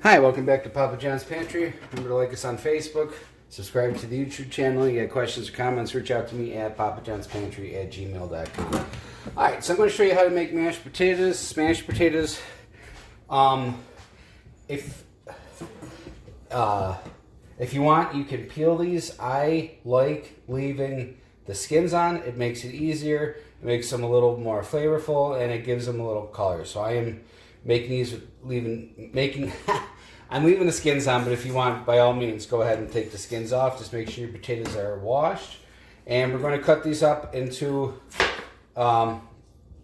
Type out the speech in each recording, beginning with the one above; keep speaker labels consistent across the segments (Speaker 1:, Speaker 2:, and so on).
Speaker 1: Hi, welcome back to Papa John's Pantry. Remember to like us on Facebook, subscribe to the YouTube channel. You got questions or comments, reach out to me at papajohnspantry@gmail.com. Alright, so I'm going to show you how to make mashed potatoes, smashed potatoes. If you want, you can peel these. I like leaving the skins on. It makes it easier, it makes them a little more flavorful, and it gives them a little color. So I am making these, I'm leaving the skins on, but if you want, by all means, go ahead and take the skins off. Just make sure your potatoes are washed. And we're going to cut these up into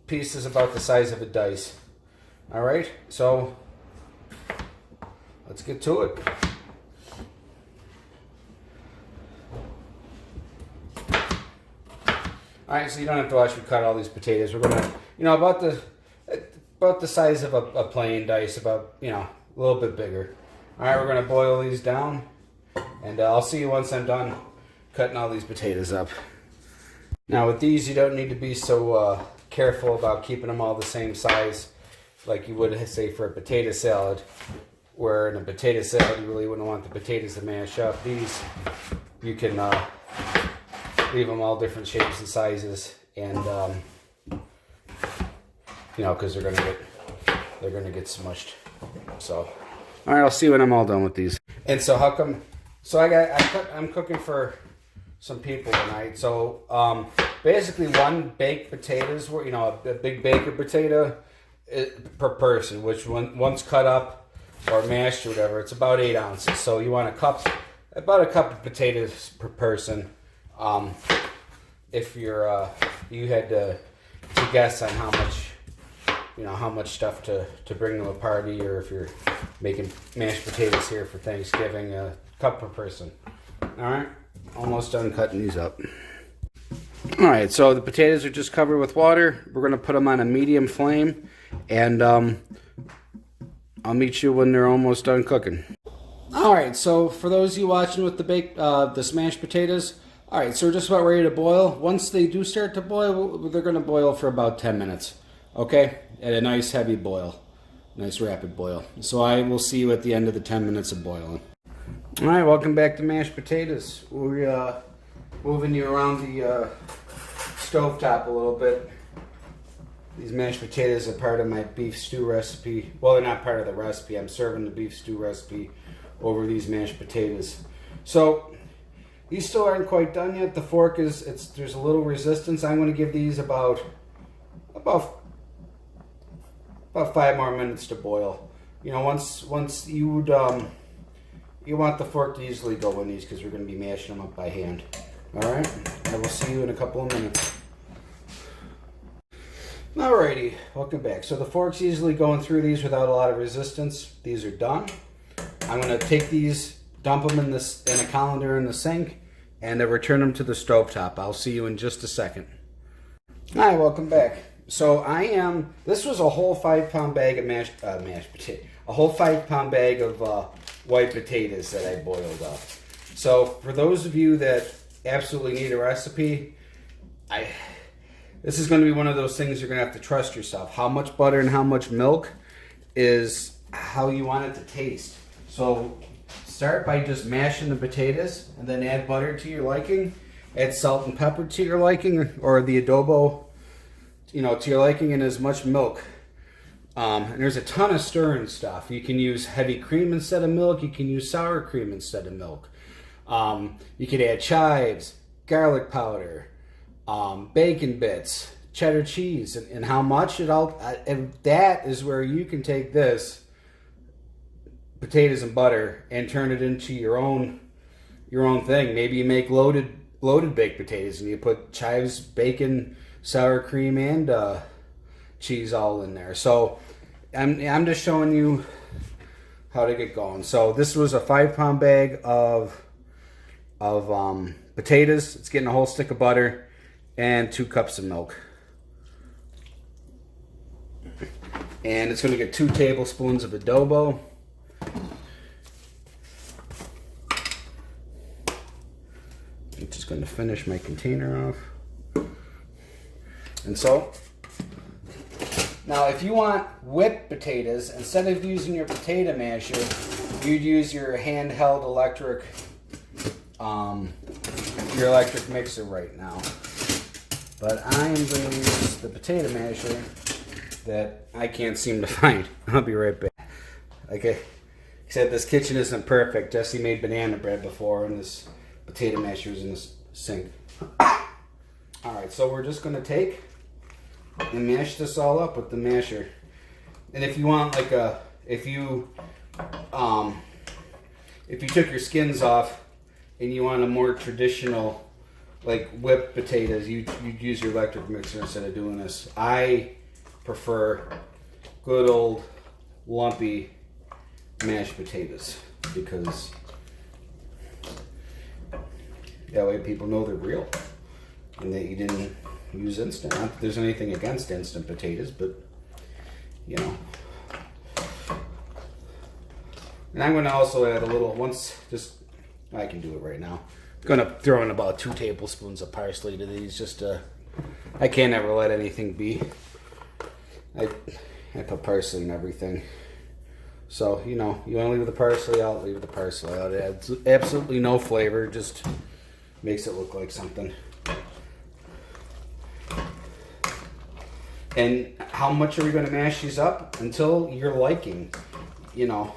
Speaker 1: pieces about the size of a dice. All right, so let's get to it. All right, so you don't have to watch me cut all these potatoes. We're gonna, about the size of a plain dice, about, a little bit bigger. All right, we're gonna boil these down, and I'll see you once I'm done cutting all these potatoes up. Now with these, you don't need to be so careful about keeping them all the same size like you would, say, for a potato salad, where in a potato salad you really wouldn't want the potatoes to mash up. These, you can leave them all different shapes and sizes, and because they're gonna get smushed. So, all right, I'll see you when I'm all done with these. And so how come? So I'm cooking for some people tonight. So basically, one baked potatoes, a big baker potato per person, which once cut up or mashed or whatever, it's about 8 ounces. So you want about a cup of potatoes per person. If you're you had to guess on how much stuff to bring to a party, or if you're making mashed potatoes here for Thanksgiving, a cup per person. All right, almost done cutting these up. All right, so the potatoes are just covered with water. We're gonna put them on a medium flame, and I'll meet you when they're almost done cooking. All right, so for those of you watching with the smashed potatoes, all right, so we're just about ready to boil. Once they do start to boil, they're gonna boil for about 10 minutes. Okay, at a nice heavy boil, nice rapid boil. So I will see you at the end of the 10 minutes of boiling. All right, welcome back to mashed potatoes. We're moving you around the stovetop a little bit. These mashed potatoes are part of my beef stew recipe. Well, they're not part of the recipe. I'm serving the beef stew recipe over these mashed potatoes. So these still aren't quite done yet. The fork there's a little resistance. I'm going to give these about 5 more minutes to boil. Once you would, you want the fork to easily go in these, because we're going to be mashing them up by hand. All right, I will see you in a couple of minutes. Alrighty, welcome back. So the fork's easily going through these without a lot of resistance. These are done. I'm going to take these, dump them in a colander in the sink, and return them to the stovetop. I'll see you in just a second. All right, welcome back. So this was a whole 5-pound bag of mashed potato, a whole 5-pound bag of white potatoes that I boiled up. So for those of you that absolutely need a recipe, this is going to be one of those things you're going to have to trust yourself. How much butter and how much milk is how you want it to taste. So start by just mashing the potatoes, and then add butter to your liking. Add salt and pepper to your liking, or the adobo, to your liking, and as much milk. And there's a ton of stirring stuff. You can use heavy cream instead of milk. You can use sour cream instead of milk. You could add chives, garlic powder, bacon bits, cheddar cheese, and how much and that is where you can take this potatoes and butter and turn it into your own thing. Maybe you make loaded baked potatoes, and you put chives, bacon, sour cream, and cheese all in there. So I'm just showing you how to get going. So this was a 5-pound bag of potatoes. It's getting a whole stick of butter and 2 cups of milk. And it's going to get 2 tablespoons of adobo. I'm just going to finish my container off. And so Now, if you want whipped potatoes, instead of using your potato masher, you'd use your handheld electric mixer right now. But I am going to use the potato masher that I can't seem to find. I'll be right back. Okay, except this kitchen isn't perfect. Jesse made banana bread before, and this potato masher is in the sink. All right, so we're just going to take and mash this all up with the masher. And if you want, like if you took your skins off and you want a more traditional, like whipped potatoes, you'd use your electric mixer instead of doing this. I prefer good old lumpy mashed potatoes because that way people know they're real and that you didn't use instant. Not that there's anything against instant potatoes, but you know. And I'm going to also add a little, I can do it right now. I'm going to throw in about 2 tablespoons of parsley to these, just to, I can't ever let anything be. I put parsley in everything. So, you know, you want to leave the parsley out, leave the parsley out. It adds absolutely no flavor, just makes it look like something. And how much are we going to mash these up? Until your liking, you know.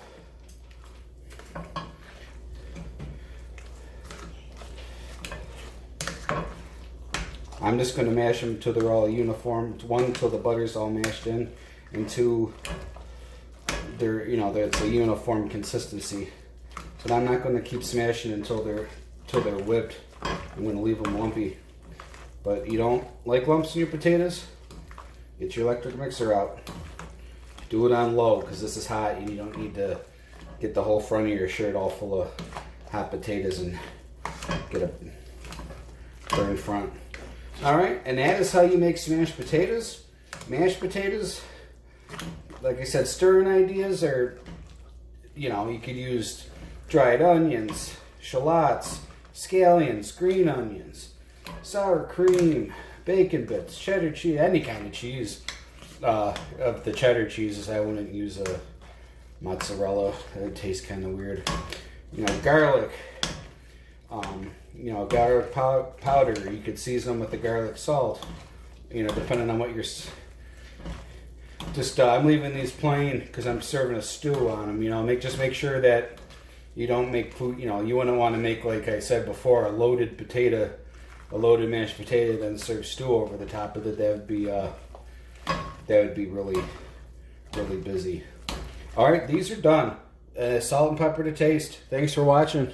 Speaker 1: I'm just going to mash them till they're all uniform. 1, till the butter's all mashed in, and 2, they're, you know, that's a uniform consistency. But I'm not going to keep smashing until they're whipped. I'm going to leave them lumpy. But you don't like lumps in your potatoes? Get your electric mixer out. Do it on low because this is hot and you don't need to get the whole front of your shirt all full of hot potatoes and get a burned front. Alright, and that is how you make smashed potatoes. Mashed potatoes, like I said, stirring ideas are, you know, you could use dried onions, shallots, scallions, green onions, sour cream, bacon bits, cheddar cheese, any kind of cheese. Of the cheddar cheeses, I wouldn't use a mozzarella. It would taste kind of weird. You know, garlic. You know, garlic powder. You could season them with the garlic salt. You know, depending on what you're. I'm leaving these plain because I'm serving a stew on them. You know, just make sure that you don't make food. You know, you wouldn't want to make, like I said before, a loaded mashed potato, then serve stew over the top of it. That would be really, really busy. All right, these are done. Salt and pepper to taste. Thanks for watching.